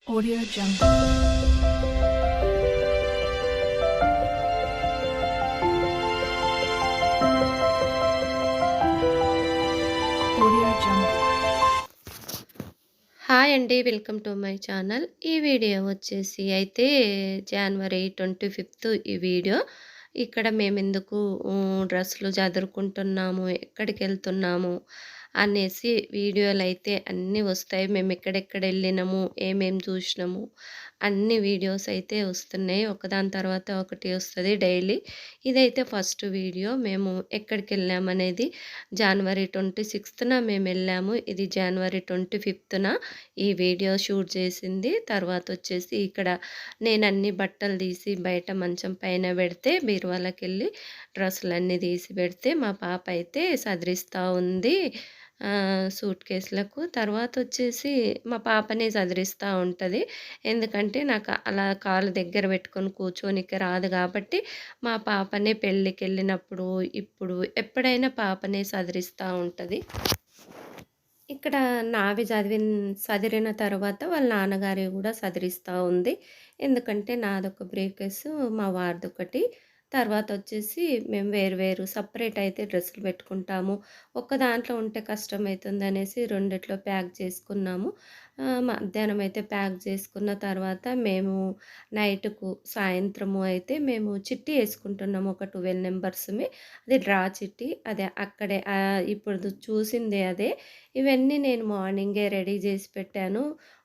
Audio Jungle. Audio Jungle. Hi అండి. Welcome to my channel. ఈ video వచ్చేసి అయితే జనవరి 25థ్ ఈ వీడియో. ఇక్కడ మేమెందుకు డ్రెస్సులు చదురుకుంటున్నాము, ఎక్కడికెళ్తున్నాము అనేసి వీడియోలైతే అన్నీ వస్తాయి. మేము ఎక్కడెక్కడ వెళ్ళినాము, ఏమేం చూసినాము అన్ని వీడియోస్ అయితే వస్తున్నాయి. ఒకదాని తర్వాత ఒకటి వస్తది డైలీ. ఇదైతే ఫస్ట్ వీడియో. మేము ఎక్కడికెళ్ళామనేది జనవరి 26థ్‌న మేమెళ్ళాము. ఇది జనవరి 25థ్‌న ఈ వీడియో షూట్ చేసింది. తర్వాతొచ్చేసి ఇక్కడ నేనన్ని బట్టలు తీసి బయట మంచం పైన పెడితే బీరువాలకెళ్ళి డ్రెస్సులన్నీ తీసి పెడితే మా పాప అయితే సదిరిస్తా ఉంది సూట్ కేసులకు. తర్వాతొచ్చేసి మా పాపనే సదిరిస్తా ఉంటది. ఎందుకంటే నాకు అలా కాళ్ళు దగ్గర పెట్టుకొని కూర్చోనికి రాదు కాబట్టి మా పాపనే పెళ్ళికెళ్ళినప్పుడు, ఇప్పుడు ఎప్పుడైనా పాపనే సదిరిస్తా ఉంటది. ఇక్కడ నావి సదిరిన తర్వాత వాళ్ళ నాన్నగారివి గూడా సదిరిస్తా ఉంది. ఎందుకంటే నాదొక బ్రీఫ్ కేసు, మా వారిదొకటి. తర్వాతొచ్చేసి మేము వేరు వేరు సెపరేట్ అయితే డ్రెస్సులు పెట్టుకుంటాము. ఒక్క దాంట్లో ఉంటే కష్టమైతుందనేసి రెండిట్లో ప్యాక్ చేసుకున్నాము. మధ్యాహ్నం అయితే ప్యాక్ చేసుకున్న తర్వాత మేము సాయంత్రము అయితే మేము చిట్టి యేసుకుంటున్నాము. ఒక 12 నంబర్స్‌మి. అది డ్రా చిట్టి. అదే అక్కడే ఇప్పుడు చూసిందే అదే. ఇవన్నీ నేను మార్నింగే రెడీ చేసి పెట్టాను.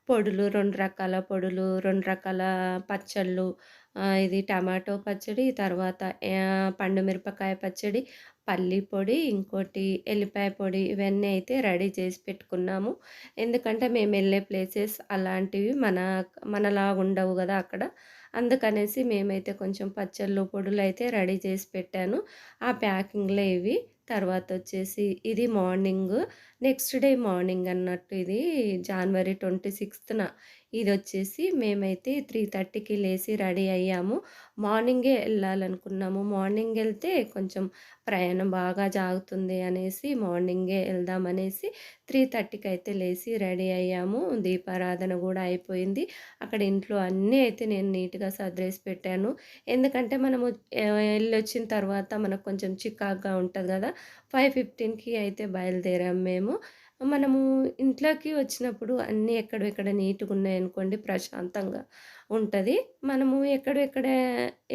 పొడులు 2 రకాల పొడులు, 2 రకాల పచ్చళ్ళు. ఇది టమాటో పచ్చడి, తర్వాత పండు మిరపకాయ పచ్చడి, పల్లి పొడి, ఇంకోటి ఎల్లిపాయ పొడి ఇవన్నీ అయితే రెడీ చేసి పెట్టుకున్నాము. ఎందుకంటే మేమెళ్ళే ప్లేసెస్ అలాంటివి మనలాగుండవు గదా అక్కడ. అందుకనేసి మేమైతే కొంచెం పచ్చళ్ళు, పొడులైతే రెడీ చేసి పెట్టాను. ఆ ప్యాకింగ్‌లే ఇవి. తర్వాతొచ్చేసి ఇది మార్నింగు. నెక్స్ట్ డే మార్నింగ్ అన్నట్టు ఇది జనవరి 26థ్‌న. ఇదొచ్చేసి మేమైతే 3:30కి లేసి రెడీ అయ్యాము. మార్నింగే ఎళ్ళాలనుకున్నాము. మార్నింగ్ ఎళ్తే కొంచెం ప్రయాణం బాగా జాగుతుంది అనేసి మార్నింగే ఎళ్దామనేసి 3:30కి అయితే లేసి రెడీ అయ్యాము. దీపారాధన గూడా అయిపోయింది. అక్కడ ఇంట్లో అన్నీ అయితే నేను నీట్‌గా సర్దేసి పెట్టాను. ఎందుకంటే మనము ఎళ్ళొచ్చిన తర్వాత మనకు కొంచెం చికాకుగా ఉంటది గదా! 5:15కి అయితే బయలుదేరాము మేము. మనము ఇంట్లోకి వచ్చినప్పుడు అన్నీ ఎక్కడివెక్కడ నీట్‌గున్నాయనుకోండి ప్రశాంతంగా ఉంటది. మనము ఎక్కడెక్కడ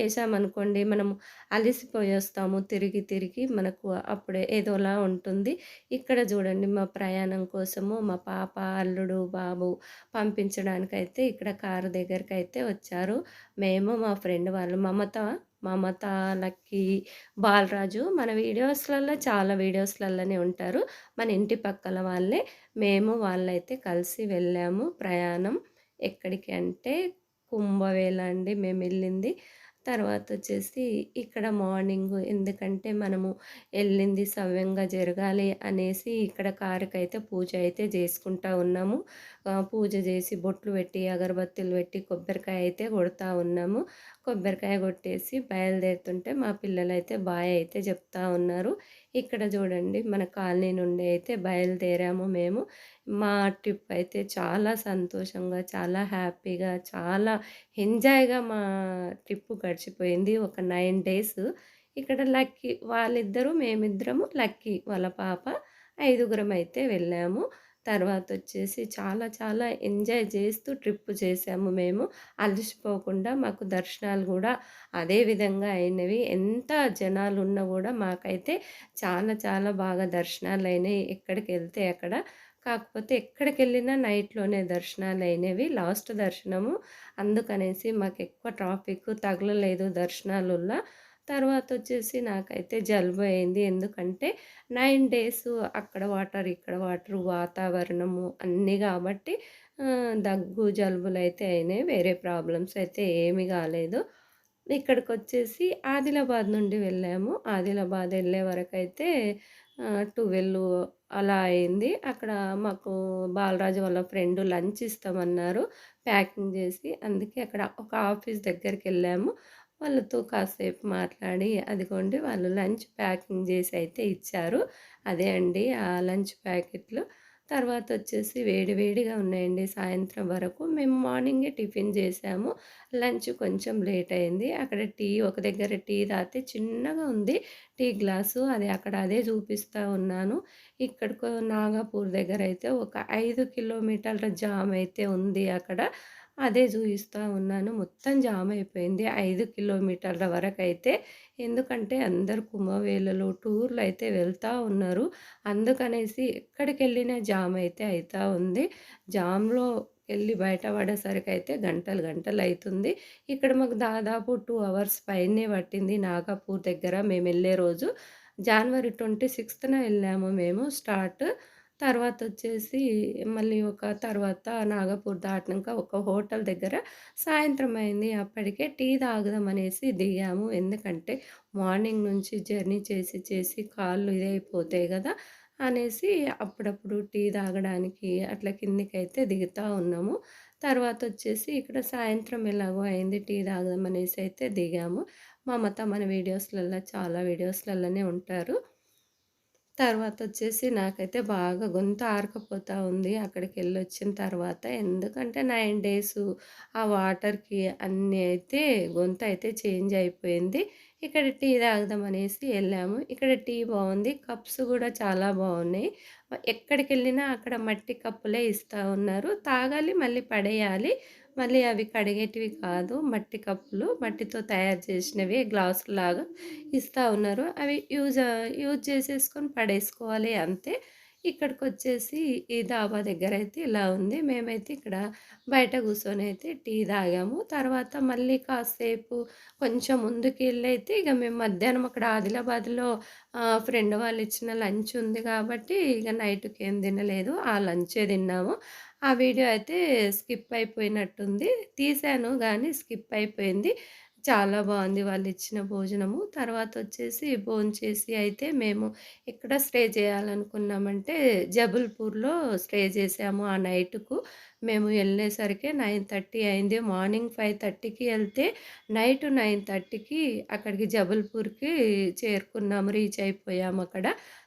ఏసామనుకోండి మనము అలిసిపోయొస్తాము తిరిగి తిరిగి మనకు అప్పుడే ఏదోలా ఉంటుంది. ఇక్కడ చూడండి మా ప్రయాణం కోసము మా పాప, అల్లుడు, బాబు పంపించడానికైతే ఇక్కడ కారు దగ్గరకైతే వచ్చారు. మేము మా ఫ్రెండ్ వాళ్ళు మమత, లక్కీ, బాలరాజు మన చాలా వీడియోస్‌లల్లనే ఉంటారు. మన ఇంటి పక్కల వాళ్ళే. మేము వాళ్ళైతే కలిసి వెళ్ళాము ప్రయాణం. ఎక్కడికి అంటే కుంభవేల అండి మేమెళ్ళింది. తర్వాతొచ్చేసి ఇక్కడ మార్నింగు ఎందుకంటే మనము ఎళ్ళింది సవ్యంగా జరగాలి అనేసి ఇక్కడ కారుకైతే పూజ అయితే జేసుకుంటా ఉన్నాము. పూజ జేసి బొట్లు పెట్టి, అగరబత్తులు పెట్టి, కొబ్బరికాయ అయితే కొడతా ఉన్నాము. కొబ్బరికాయ కొట్టేసి బయలుదేరుతుంటే మా పిల్లలైతే బాయ్ అయితే చెప్తా ఉన్నారు. ఇక్కడ చూడండి మన కాలనీ నుండి అయితే బయలుదేరాము మేము. మా ట్రిప్ అయితే చాలా సంతోషంగా, చాలా హ్యాపీగా, చాలా ఎంజాయ్‌గా మా ట్రిప్పు గడిచిపోయింది. ఒక 9 డేస్. ఇక్కడ లక్కీ వాళ్ళిద్దరూ, మేమిద్దరము, లక్కీ వాళ్ళ పాప ఐదుగురమైతే వెళ్ళాము. తర్వాతొచ్చేసి చాలా చాలా ఎంజాయ్ చేస్తూ ట్రిప్ చేశాము మేము. అలసిపోకుండా మాకు దర్శనాలు గూడా అదే విధంగా అయినవి. ఎంత జనాలున్నా గూడా మాకైతే చాలా చాలా బాగా దర్శనాలయినాయి. ఎక్కడికెళ్తే అక్కడ. కాకపోతే ఎక్కడికెళ్ళినా నైట్‌లోనే దర్శనాలయినవి. లాస్ట్ దర్శనము. అందుకనేసి మాకెక్కువ ట్రాఫిక్ తగలలేదు దర్శనాలుల్ల. తర్వాతొచ్చేసి నాకైతే జలుబు అయింది. ఎందుకంటే 9 డేస్ అక్కడ వాటర్, ఇక్కడ వాటరు, వాతావరణము అన్నీ గాబట్టి దగ్గు, జలుబులైతే అయినాయి. వేరే ప్రాబ్లమ్స్ అయితే ఏమీ గాలేదు. ఇక్కడికొచ్చేసి ఆదిలాబాద్ నుండి వెళ్ళాము. ఆదిలాబాద్ ఎళ్ళే వరకైతే 12 అలా అయింది. అక్కడ మాకు బాలరాజు వాళ్ళ ఫ్రెండు లంచ్ ఇస్తామన్నారు ప్యాకింగ్ జేసి. అందుకే అక్కడ ఒక ఆఫీస్ దగ్గరికెళ్ళాము. వాళ్ళతో కాసేపు మాట్లాడి అదిగోండి వాళ్ళు లంచ్ ప్యాకింగ్ జేసి అయితే ఇచ్చారు. అదే అండి ఆ లంచ్ ప్యాకెట్లు. తర్వాతొచ్చేసి వేడి వేడిగా ఉన్నాయండి సాయంత్రం వరకు. మేము మార్నింగే టిఫిన్ జేసాము. లంచ్ కొంచెం లేట్ అయింది. అక్కడ ఒక దగ్గర టీ తాగితే చిన్నగా ఉంది టీ గ్లాసు. అక్కడ అదే చూపిస్తా ఉన్నాను. ఇక్కడికో నాగాపూర్ దగ్గరైతే ఒక 5 కిలోమీటర్ల జామ్ అయితే ఉంది అక్కడ. అదే చూయిస్తా ఉన్నాను. మొత్తం జామ్ అయిపోయింది 5 కిలోమీటర్ల వరకైతే. ఎందుకంటే అందరూ కుంభమేళలో టూర్‌లయితే వెళ్తా ఉన్నారు. అందుకనేసి ఎక్కడికెళ్ళినా జామ్ అయితే అయితా ఉంది. జామ్‌లో ఎళ్లి బయట పడేసరికయితే గంటలు గంటలయితుంది. ఇక్కడ మాకు దాదాపు 2 అవర్స్ పైనే పట్టింది నాగపూర్ దగ్గర మేమెళ్ళే రోజు. జనవరి 26న వెళ్ళాము మేము స్టార్ట్. తర్వాతొచ్చేసి మళ్ళీ తర్వాత నాగపూర్ దాటినంక ఒక హోటల్ దగ్గర సాయంత్రం అయింది. అప్పటికే టీ తాగుదామనేసి దిగాము. ఎందుకంటే మార్నింగ్ నుంచి జర్నీ చేసి చేసి కాళ్ళు ఇదైపోతాయి గదా! అనేసి అప్పుడప్పుడు టీ తాగడానికి అట్లా కిందికైతే దిగుతా ఉన్నాము. తర్వాతొచ్చేసి ఇక్కడ సాయంత్రం ఎలాగో అయింది టీ తాగుదామనేసి అయితే దిగాము. మా అమ్మ మన చాలా వీడియోస్‌లల్లనే ఉంటారు. తర్వాతొచ్చేసి నాకైతే బాగా గొంతు ఆరకపోతా ఉంది అక్కడికెళ్ళొచ్చిన తర్వాత. ఎందుకంటే 9 డేసు ఆ వాటర్‌కి అన్నీ అయితే గొంతయితే చేంజ్ అయిపోయింది. ఇక్కడ టీ తాగుదామనేసి ఎళ్ళాము. ఇక్కడ టీ బావుంది. కప్స్ గూడా చాలా బావున్నాయి. ఎక్కడికెళ్ళినా అక్కడ మట్టి కప్పులే ఇస్తా ఉన్నారు. తాగాలి మళ్ళీ పడేయాలి. మళ్ళీ అవి కడిగేటివి కాదు. మట్టి కప్పులు మట్టితో తయారు చేసినవి గ్లాసులాగా ఇస్తా ఉన్నారు. అవి యూజ్ చేసేసుకొని పడేసుకోవాలి అంతే. ఇక్కడికొచ్చేసి ఈ డాబా దగ్గరైతే ఇలా ఉంది. మేమైతే ఇక్కడ బయట కూర్చొనైతే టీ తాగాము. తర్వాత మళ్ళీ కాసేపు కొంచెం ముందుకెళ్ళైతే ఇక మేము మధ్యాహ్నం అక్కడ ఆదిలాబాద్‌లో ఫ్రెండ్ వాళ్ళు ఇచ్చిన లంచ్ ఉంది కాబట్టి ఇక నైట్‌కేం తినలేదు. ఆ లంచే తిన్నాము. ఆ వీడియో అయితే స్కిప్ అయిపోయినట్టుంది. తీశాను గానీ స్కిప్ అయిపోయింది. చాలా బావుంది వాళ్ళిచ్చిన భోజనము. తర్వాతొచ్చేసి భోంచేసి అయితే మేము ఎక్కడ స్టే చేయాలనుకున్నామంటే జబల్పూర్‌లో స్టే చేసాము ఆ నైటుకు. మేము ఎళ్ళేసరికి 9:30 అయింది. మార్నింగ్ 5:30కి ఎళ్తే నైట్ 9:30కి అక్కడికి జబల్పూర్‌కి చేరుకున్నాము. రీచ్ అయిపోయామక్కడ.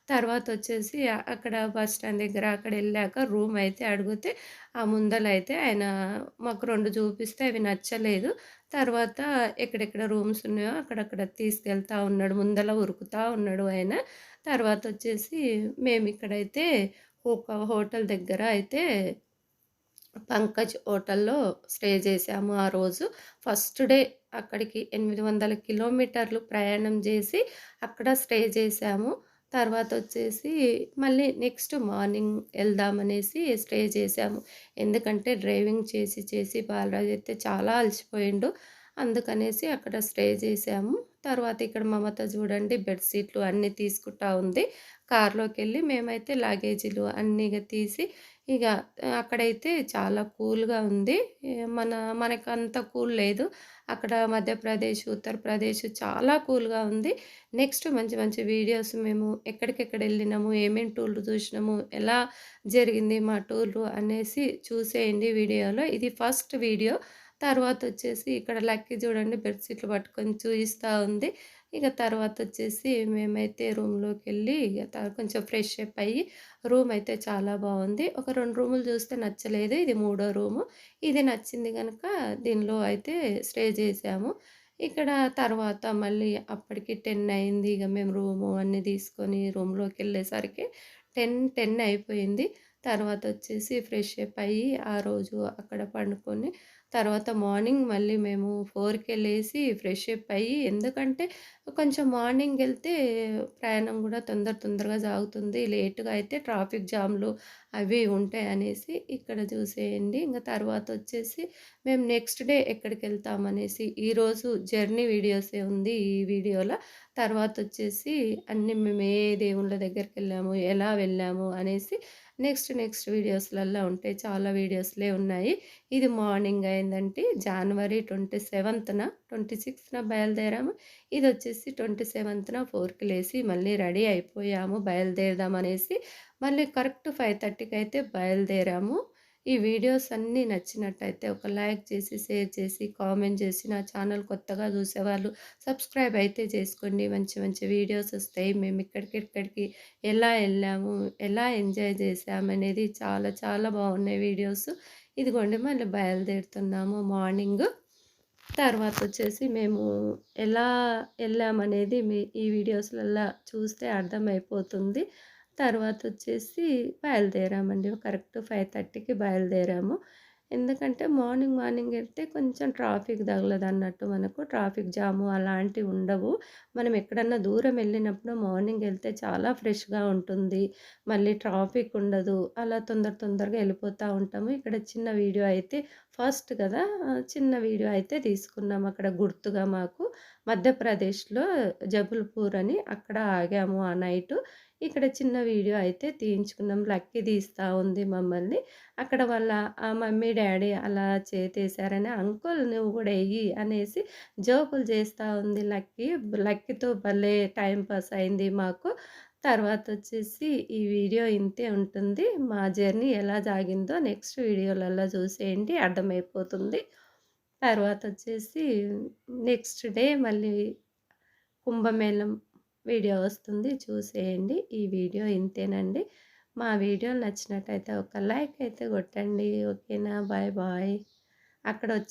తర్వాతొచ్చేసి అక్కడ బస్ స్టాండ్ దగ్గర అక్కడెళ్ళాక రూమ్ అయితే అడిగితే ఆ ముందలైతే ఆయన మాకు 2 చూపిస్తే అవి నచ్చలేదు. తర్వాత ఎక్కడెక్కడ రూమ్స్ ఉన్నాయో అక్కడక్కడ తీసుకెళ్తా ఉన్నాడు. ముందల ఉరుకుతా ఉన్నాడు ఆయన. తర్వాతొచ్చేసి మేమిక్కడైతే ఒక హోటల్ దగ్గర అయితే పంకజ్ హోటల్‌లో స్టే చేశాము ఆ రోజు. ఫస్ట్ డే అక్కడికి 800 కిలోమీటర్లు ప్రయాణం చేసి అక్కడ స్టే చేశాము. తర్వాతొచ్చేసి మళ్ళీ నెక్స్ట్ మార్నింగ్ ఎళ్దామనేసి స్టే చేశాము. ఎందుకంటే డ్రైవింగ్ చేసి చేసి బాలరాజు అయితే చాలా అలసిపోయిండు. అందుకనేసి అక్కడ స్టే చేశాము. తర్వాత ఇక్కడ మమత చూడండి బెడ్ షీట్లు అన్నీ తీసుకుంటా ఉంది. కార్‌లోకెళ్ళి మేమైతే లగేజీలు అన్నీ ఇగ తీసి ఇగ అక్కడైతే చాలా కూల్‌గా ఉంది. మనకంత కూల్ లేదు. అక్కడ మధ్యప్రదేశ్, ఉత్తరప్రదేశ్ చాలా కూల్‌గా ఉంది. నెక్స్ట్ మంచి మంచి వీడియోస్ మేము ఎక్కడికెక్కడెళ్ళినాము, ఏమేం టూర్‌లు చూసినాము, ఎలా జరిగింది మా టూరు అనేసి చూసేయండి వీడియోలో. ఇది ఫస్ట్ వీడియో. తర్వాతొచ్చేసి ఇక్కడ లక్కీ చూడండి బెడ్ షీట్లు పట్టుకొని చూయిస్తా ఉంది. ఇక తర్వాతొచ్చేసి మేమైతే రూమ్‌లోకెళ్ళి ఇగ కొంచెం ఫ్రెష్ అప్ అయ్యి రూమ్ అయితే చాలా బావుంది. ఒక 2 రూములు చూస్తే నచ్చలేదు. ఇది మూడో రూము. ఇది నచ్చింది గనక దీనిలో అయితే స్టే చేశాము. ఇక్కడ తర్వాత మళ్ళీ అప్పటికి 10 అయింది. ఇగ మేము రూము అన్నీ తీసుకొని రూమ్‌లోకెళ్ళేసరికి 10 అయిపోయింది. తర్వాతొచ్చేసి ఫ్రెష్ అప్ అయ్యి ఆ రోజు అక్కడ పండుకొని తర్వాత మార్నింగ్ మళ్ళీ మేము 4కే లేసి ఫ్రెష్ అప్ అయ్యి ఎందుకంటే కొంచెం మార్నింగెళ్తే ప్రయాణం గూడా తొందరగా సాగుతుంది. లేట్‌గా అయితే ట్రాఫిక్ జామ్‌లు అవి ఉంటాయనేసి ఇక్కడ చూసేయండి. ఇంక తర్వాతొచ్చేసి మేము నెక్స్ట్ డే ఎక్కడికెళ్తామనేసి ఈరోజు జర్నీ వీడియోసే ఉంది ఈ వీడియోలో. తర్వాతొచ్చేసి అన్నీ మేము ఏ దేవుళ్ళ దగ్గరికెళ్ళాము, ఎలా వెళ్ళాము అనేసి నెక్స్ట్ వీడియోస్‌లల్లో ఉంటాయి. చాలా వీడియోస్‌లే ఉన్నాయి. ఇది మార్నింగ్ అయిందంటే జనవరి 27న 26న బయలుదేరాము. ఇదొచ్చేసి 27న 4కి లేసి మళ్ళీ రెడీ అయిపోయాము బయలుదేరదామనేసి. మళ్ళీ కరెక్ట్ 5:30కి అయితే బయలుదేరాము. ఈ వీడియోస్ అన్నీ నచ్చినట్టయితే ఒక లైక్ చేసి, షేర్ చేసి, కామెంట్ చేసి, నా ఛానల్ కొత్తగా చూసేవాళ్ళు సబ్స్క్రైబ్ అయితే చేసుకోండి. మంచి మంచి వీడియోస్ వస్తాయి. మేము ఇక్కడికి ఎలా ఎళ్ళాము, ఎలా ఎంజాయ్ చేశామనేది చాలా చాలా బాగున్నాయి వీడియోస్. ఇదిగోండి మళ్ళీ బయలుదేరుతున్నాము మార్నింగు. తర్వాతొచ్చేసి మేము ఎలా ఎళ్ళామనేది ఈ వీడియోస్‌లల్లా చూస్తే అర్థమైపోతుంది. తర్వాతొచ్చేసి బయలుదేరామండి. కరెక్ట్ 5:30కి బయలుదేరాము. ఎందుకంటే మార్నింగ్ ఎళ్తే కొంచెం ట్రాఫిక్ తగలదన్నట్టు మనకు. ట్రాఫిక్ జాము అలాంటివుండవు. మనం ఎక్కడన్నా దూరం ఎళ్ళినప్పుడు మార్నింగ్ ఎళ్తే చాలా ఫ్రెష్‌గా ఉంటుంది. మళ్ళీ ట్రాఫిక్ ఉండదు. అలా తొందరగా ఎళ్ళిపోతా ఉంటాము. ఇక్కడ చిన్న వీడియో అయితే ఫస్ట్ కదా! చిన్న వీడియో అయితే తీసుకున్నాం అక్కడ గుర్తుగా మాకు. మధ్యప్రదేశ్‌లో జబల్పూర్ అని అక్కడ ఆగాము ఆ నైటు. ఇక్కడ చిన్న వీడియో అయితే తీయించుకున్నాం. లక్కీ తీస్తా ఉంది మమ్మల్ని. అక్కడ వాళ్ళ మమ్మీ, డ్యాడీ అలా చేతేశారని, "అంకుల్ నువ్వు గూడా ఎయ్యి" అనేసి జోకులు చేస్తా ఉంది లక్కీ. లక్కీతో భలే టైమ్ పాస్ అయింది మాకు. తర్వాతొచ్చేసి ఈ వీడియో ఇంతే ఉంటుంది. మా జర్నీ ఎలా సాగిందో నెక్స్ట్ వీడియోలలో చూసేయండి అర్థమైపోతుంది. తర్వాతొచ్చేసి నెక్స్ట్ డే మళ్ళీ కుంభమేళం వీడియో వస్తుంది చూసేయండి. ఈ వీడియో ఇంతేనండి. మా వీడియోలు నచ్చినట్టయితే ఒక లైక్ అయితే కొట్టండి. ఓకేనా? Bye bye. అక్కడొచ్చి